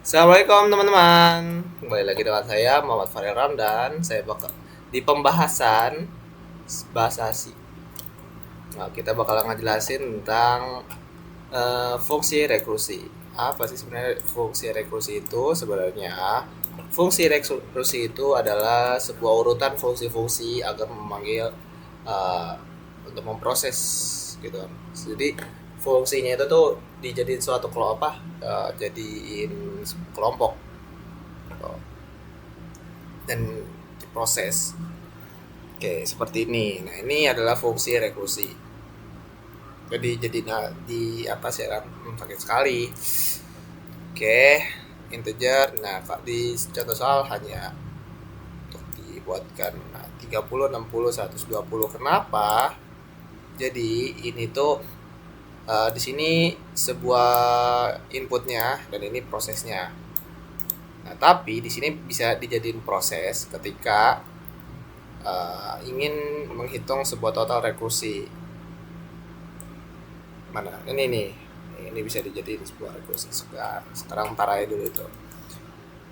Assalamualaikum teman-teman. Kembali lagi dengan saya Muhammad Farel Ramdan. Saya bakal di pembahasan bahasa asing. Nah, kita bakal ngejelasin tentang fungsi rekursi. Apa sih sebenarnya fungsi rekursi itu? Sebenarnya fungsi rekursi itu adalah sebuah urutan fungsi-fungsi agar memanggil uh, untuk memproses gitu kan. Jadi fungsinya itu tuh dijadiin suatu kelompok jadiin kelompok gitu. Dan diproses. Oke, seperti ini. Nah, ini adalah fungsi rekursi. Jadi di atas ya kan, sakit sekali. Oke, integer. Nah, di contoh soal hanya untuk dibuatkan 30, 60, 120. Kenapa? Jadi ini tuh di sini sebuah inputnya dan ini prosesnya. Nah, tapi di sini bisa dijadiin proses ketika ingin menghitung sebuah total rekursi. Mana? Ini nih. Ini bisa dijadiin sebuah rekursi. Sekarang ntar aja dulu itu.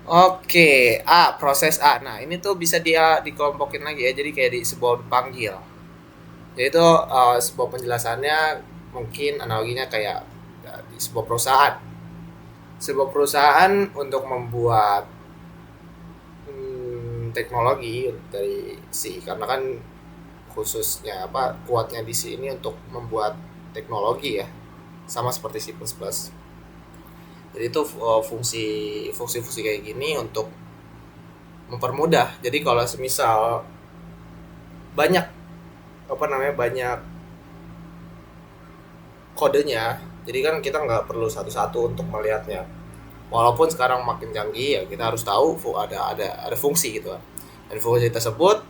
Oke, proses A. Nah, ini tuh bisa dia dikelompokin lagi ya. Jadi kayak di sebuah panggil. Jadi itu sebuah penjelasannya mungkin analoginya kayak di sebuah perusahaan. Sebuah perusahaan untuk membuat teknologi dari C, karena kan khususnya kuatnya di C ini untuk membuat teknologi ya, sama seperti C++. Jadi itu fungsi-fungsi kayak gini untuk mempermudah. Jadi kalau semisal banyak banyak kodenya, jadi kan kita nggak perlu satu-satu untuk melihatnya. Walaupun sekarang makin canggih ya, kita harus tahu ada fungsi gitu kan. Dan fungsi tersebut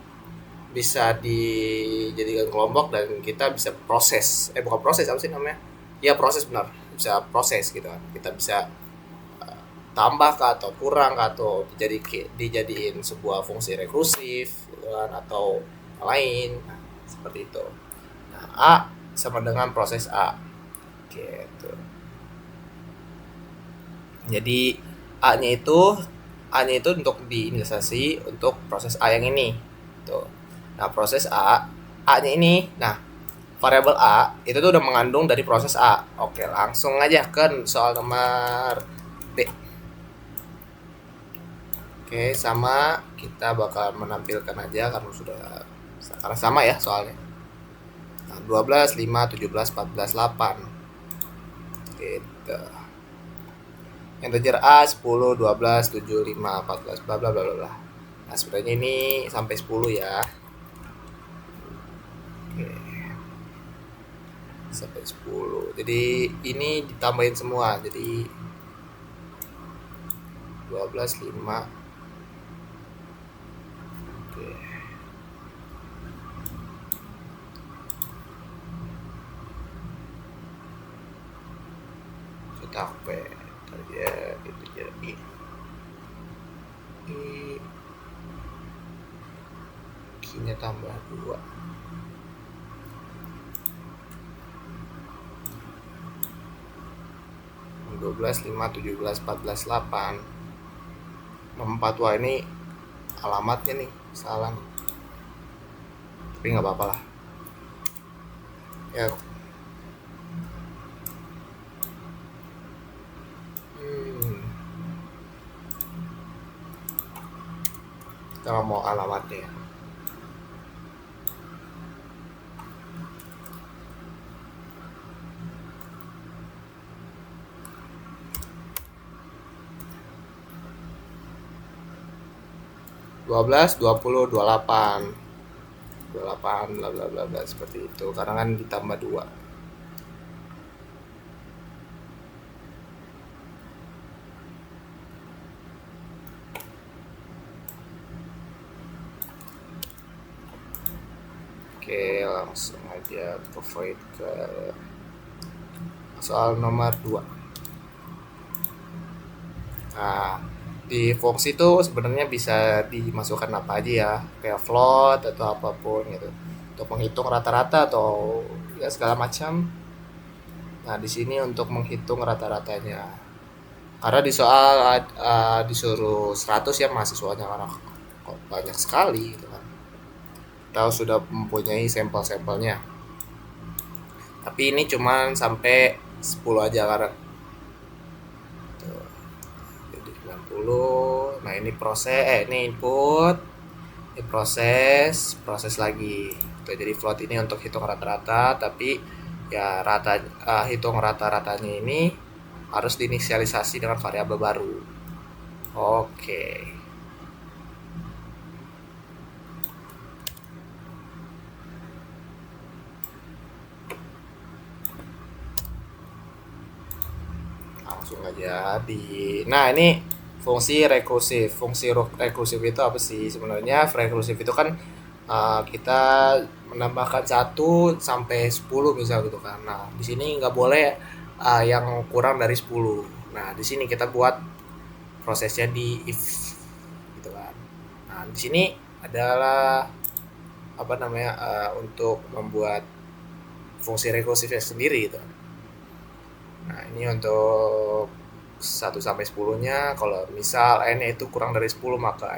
bisa dijadikan kelompok dan kita bisa proses, bukan proses, apa sih namanya, ya proses, benar, bisa proses gitu kan. Kita bisa tambah kah atau kurang kah, atau dijadiin sebuah fungsi rekursif gitu kan, atau lain. Nah, seperti itu. Nah, A sama dengan proses A gitu. Jadi A nya itu untuk diinisiasi untuk proses A yang ini tuh. Nah, proses A nya ini, nah, variabel A itu tuh udah mengandung dari proses A. Oke, langsung aja ke soal nomor B. Oke, sama kita bakal menampilkan aja karena sama ya soalnya. Nah, 12, 5, 17, 14, 8 gitu. Yang integer A 10, 12, 7, 5, 14, bla bla bla bla. Nah, sebenarnya ini sampai 10 ya. Oke. Sampai 10. Jadi ini ditambahin semua. Jadi 12, 5. Oke. Cetak P. Ya, itu jadi I-nya tambah 2. 12, 5, 17, 14, 8. 4. Wah, ini alamatnya nih salah nih. Tapi nggak apa-apa lah. Ya. Kita mau alamatnya. 12, 20, 28. 28 bla bla bla bla, seperti itu. Karena kan ditambah 2. Oke, langsung aja provide ke soal nomor 2. Nah, di fungsi itu sebenarnya bisa dimasukkan apa aja ya, kayak float atau apapun gitu, untuk menghitung rata-rata atau ya segala macam. Nah, di sini untuk menghitung rata-ratanya. Karena di soal disuruh 100 ya mahasiswanya, karena kok banyak sekali gitu kan. Kita sudah mempunyai sampel-sampelnya. Tapi ini cuman sampai 10 aja karena tuh, jadi 90. Nah, ini ini input, ini proses lagi. Tuh, jadi float ini untuk hitung rata-rata, tapi ya hitung rata-ratanya ini harus diinisialisasi dengan variabel baru. Oke. Langsung aja nah, ini fungsi rekursif. Fungsi rekursif itu apa sih sebenarnya? Rekursif itu kan kita menambahkan 1 sampai 10 misal gitu kan. Nah, di sini nggak boleh yang kurang dari 10. Nah, di sini kita buat prosesnya di if gitu kan. Nah, di sini adalah apa namanya untuk membuat fungsi rekursifnya sendiri gitu. Nah, ini untuk 1 sampai 10-nya. Kalau misal n itu kurang dari 10, maka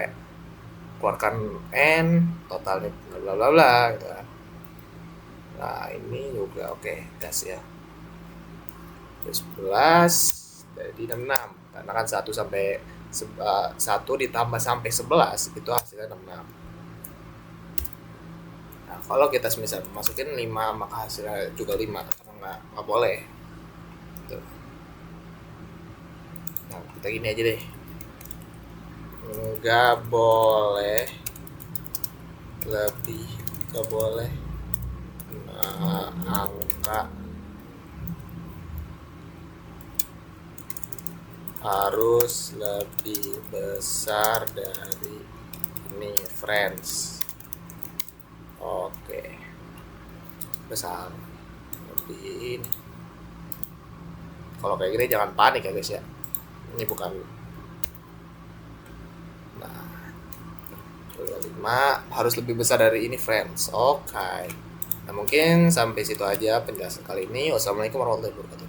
keluarkan n, totalnya bla bla bla gitu kan. Nah, ini juga oke, gas ya. Terus 11 jadi 66. Karena kan 1 sampai 1 ditambah sampai 11 itu hasilnya 66. Nah, kalau kita misal masukin 5, maka hasilnya juga 5, karena nggak boleh. Gitu. Nah, kita gini aja deh, nggak boleh lebih, nggak boleh angka harus lebih besar dari ini, friends. Oke, besar lebih ini. Kalau kayak gini jangan panik ya guys ya, ini bukan. Nah, 25 harus lebih besar dari ini, friends. Oke. Nah, mungkin sampai situ aja penjelasan kali ini. Wassalamualaikum warahmatullahi wabarakatuh.